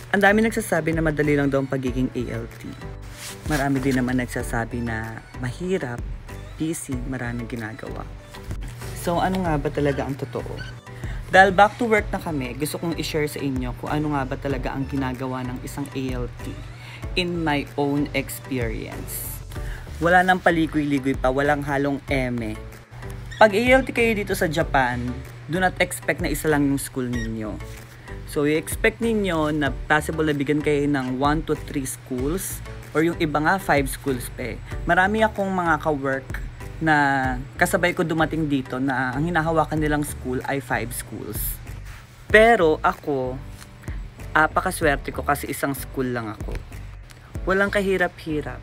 Ang dami nagsasabi na madali lang daw ang pagiging ALT. Marami din naman nagsasabi na mahirap, busy, maraming ginagawa. So ano nga ba talaga ang totoo? Dahil back to work na kami, gusto kong i-share sa inyo kung ano nga ba talaga ang ginagawa ng isang ALT in my own experience. Wala nang palikoy-ligoy pa, walang halong eme. Pag ALT kayo dito sa Japan, do not expect na isa lang yung school ninyo. So, i-expect ninyo na possible na bigyan kayo ng 1 to 3 schools or yung iba nga 5 schools pa eh. Marami akong mga ka-work na kasabay ko dumating dito na ang hinahawakan nilang school ay 5 schools. Pero ako, apakaswerte ko kasi isang school lang ako. Walang kahirap-hirap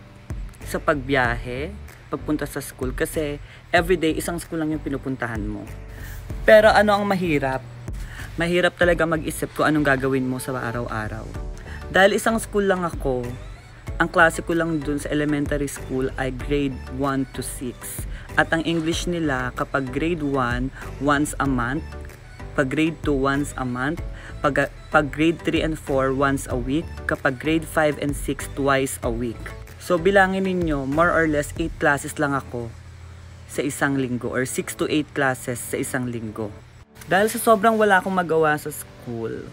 sa pagbiyahe, pagpunta sa school kasi everyday isang school lang yung pinupuntahan mo. Pero ano ang mahirap? Mahirap talaga mag-isip kung anong gagawin mo sa araw-araw. Dahil isang school lang ako, ang klase ko lang dun sa elementary school ay grade 1 to 6. At ang English nila kapag grade 1, once a month. Pag grade 2, once a month. Pag grade 3 and 4, once a week. Kapag grade 5 and 6, twice a week. So bilangin ninyo, more or less 8 classes lang ako sa isang linggo or 6 to 8 classes sa isang linggo. Dahil sa sobrang wala akong magawa sa school,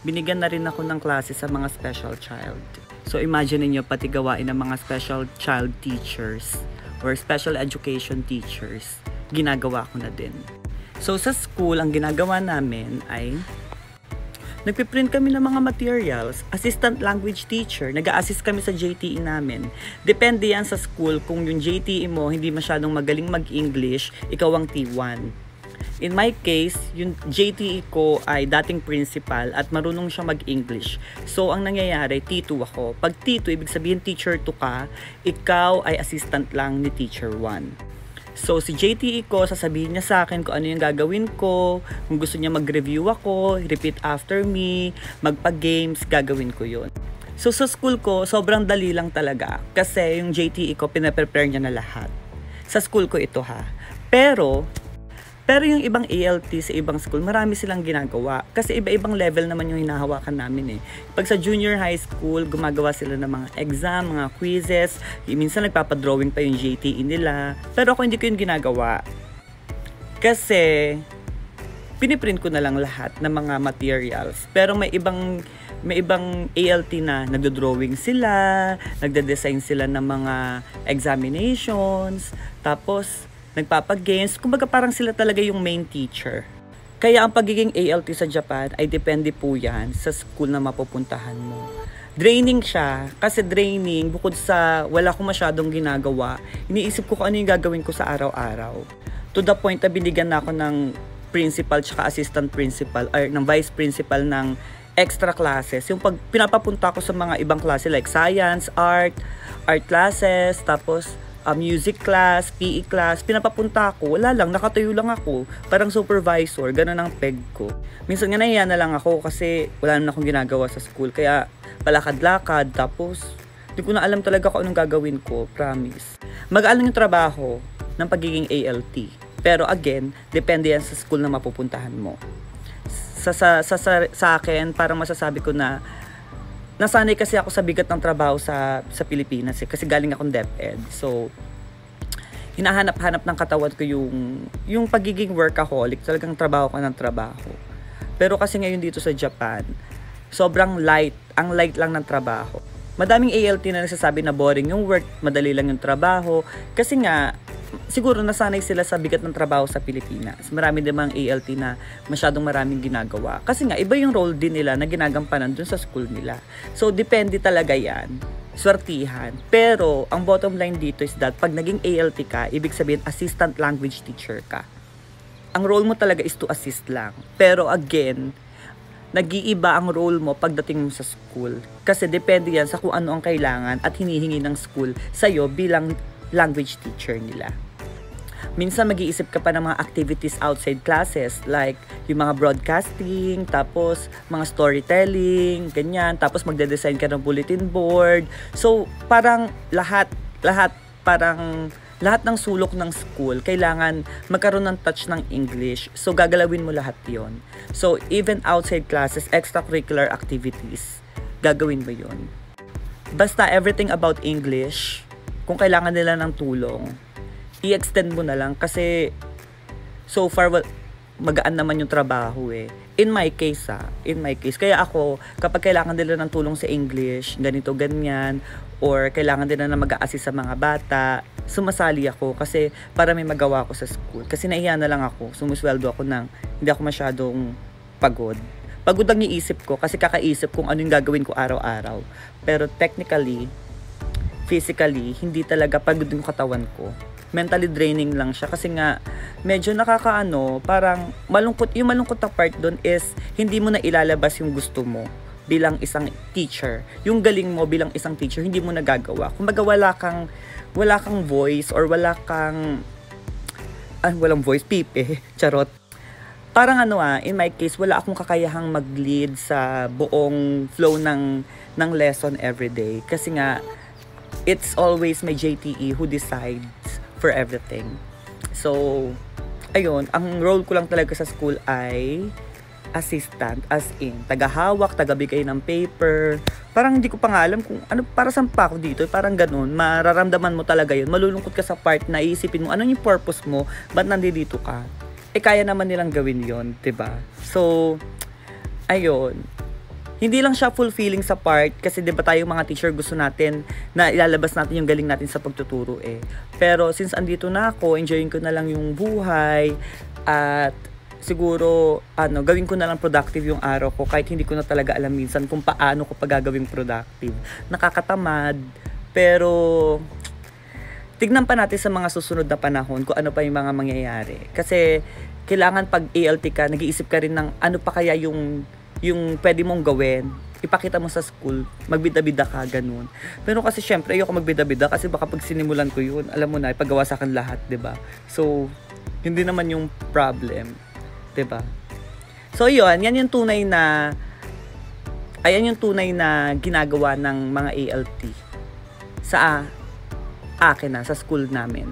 binigyan na rin ako ng klase sa mga special child. So imagine niyo pati gawain ng mga special child teachers or special education teachers, ginagawa ko na din. So sa school, ang ginagawa namin ay nagpiprint kami ng mga materials, assistant language teacher, nag-a-assist kami sa JTE namin. Depende yan sa school kung yung JTE mo hindi masyadong magaling mag-English, ikaw ang T1. In my case, yung JTE ko ay dating principal at marunong siya mag-English. So, ang nangyayari, T2 ako. Pag T2, ibig sabihin teacher 2 ka, ikaw ay assistant lang ni teacher 1. So, si JTE ko, sasabihin niya sa akin kung ano yung gagawin ko, kung gusto niya mag-review ako, repeat after me, magpa-games, gagawin ko yun. So, sa school ko, sobrang dali lang talaga. Kasi yung JTE ko, pinaprepare niya na lahat. Sa school ko ito ha. Pero yung ibang ALT sa ibang school, marami silang ginagawa. Kasi iba-ibang level naman yung hinahawakan namin eh. Pag sa junior high school, gumagawa sila ng mga exam, mga quizzes. Minsan nagpapadrawing pa yung JTE nila. Pero ako hindi ko yung ginagawa. Kasi piniprint ko na lang lahat ng mga materials. Pero may ibang ALT na nagdo-drawing sila, nagde-design sila ng mga examinations, tapos nagpapag-games. Kumbaga parang sila talaga yung main teacher. Kaya ang pagiging ALT sa Japan ay depende po yan sa school na mapupuntahan mo. Draining siya. Kasi draining, bukod sa wala akong masyadong ginagawa, iniisip ko kung ano yung gagawin ko sa araw-araw. To the point na binigyan na ako ng principal tsaka assistant principal or ng vice principal ng extra classes. Yung pag pinapapunta ko sa mga ibang klase like science, art classes, tapos music class, PE class, pinapapunta ako, wala lang, nakatayo lang ako, parang supervisor, ganun ang peg ko. Minsan nga nahiya na lang ako kasi wala naman akong ginagawa sa school, kaya palakad-lakad, tapos hindi ko na alam talaga kung anong gagawin ko, promise. Mag-alang yung trabaho ng pagiging ALT, pero again, depende yan sa school na mapupuntahan mo. Sa akin, parang masasabi ko na nasanay kasi ako sa bigat ng trabaho sa Pilipinas eh, kasi galing akong DepEd. So, hinahanap-hanap ng katawan ko yung pagiging workaholic, talagang trabaho ka ng trabaho. Pero kasi ngayon dito sa Japan, sobrang light, ang light lang ng trabaho. Madaming ALT na nagsasabi na boring yung work, madali lang yung trabaho, kasi nga, siguro nasanay sila sa bigat ng trabaho sa Pilipinas. Marami din mga ALT na masyadong maraming ginagawa. Kasi nga, iba yung role din nila na ginagampanan dun sa school nila. So, depende talaga yan. Swertihan. Pero, ang bottom line dito is that pag naging ALT ka, ibig sabihin assistant language teacher ka. Ang role mo talaga is to assist lang. Pero again, nag-iiba ang role mo pagdating mo sa school. Kasi depende yan sa kung ano ang kailangan at hinihingi ng school sa'yo bilang language teacher nila. Minsan mag-iisip ka pa ng mga activities outside classes like yung mga broadcasting, tapos mga storytelling, ganyan, tapos magde-design ka ng bulletin board. So, parang lahat ng sulok ng school, kailangan magkaroon ng touch ng English. So, gagalawin mo lahat yon. So, even outside classes, extracurricular activities, gagawin mo yun. Basta everything about English, kung kailangan nila ng tulong, i-extend mo na lang kasi so far magaan naman yung trabaho eh. In my case, kaya ako, kapag kailangan nila ng tulong sa English, ganito, ganyan, or kailangan nila na mag-a-assist sa mga bata, sumasali ako kasi para may magawa ako sa school. Kasi nahiya na lang ako, sumusweldo ako ng hindi ako masyadong pagod. Pagod ang iisip ko kasi kakaisip kung ano yung gagawin ko araw-araw. Pero technically, physically, hindi talaga pagod yung katawan ko. Mentally draining lang siya kasi nga medyo nakakaano, parang malungkot. Yung malungkot na part doon is hindi mo na ilalabas yung gusto mo bilang isang teacher. Yung galing mo bilang isang teacher, hindi mo nagagawa. Kumbaga wala kang voice or walang voice, pipe, charot. Parang in my case, wala akong kakayahang mag-lead sa buong flow ng lesson everyday. Kasi nga, it's always my JTE who decides for everything. So, ayun, ang role ko lang talaga sa school ay assistant, as in, tagahawak, tagabigay ng paper. Parang hindi ko pa nga alam kung ano, para saan pa ako dito, parang ganun, mararamdaman mo talaga yun, malulungkot ka sa part na iisipin mo, ano yung purpose mo, ba't nandito ka? Kaya naman nilang gawin yon, diba? So, ayun, hindi lang siya fulfilling sa part kasi 'di ba tayong mga teacher gusto natin na ilalabas natin yung galing natin sa pagtuturo eh. Pero since andito na ako, enjoying ko na lang yung buhay at siguro gawin ko na lang productive yung araw ko kahit hindi ko na talaga alam minsan kung paano ko gagawing productive. Nakakatamad pero tignan pa natin sa mga susunod na panahon kung ano pa yung mga mangyayari. Kasi kailangan pag ALT ka, nag-iisip ka rin ng ano pa kaya yung pwede mong gawin, ipakita mo sa school, magbida-bida ka, ganun. Pero kasi syempre, ayoko magbida-bida kasi baka pag sinimulan ko yun, alam mo na, ipagawa sa akin lahat, ba diba? So, hindi naman yung problem, ba diba? So, yun, yan yung tunay na, ayan yung tunay na ginagawa ng mga ALT sa akin sa school namin.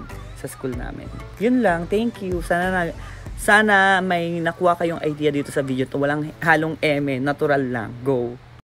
Yun lang, thank you. Sana may nakuha kayong idea dito sa video to. Walang halong eme, natural lang. Go!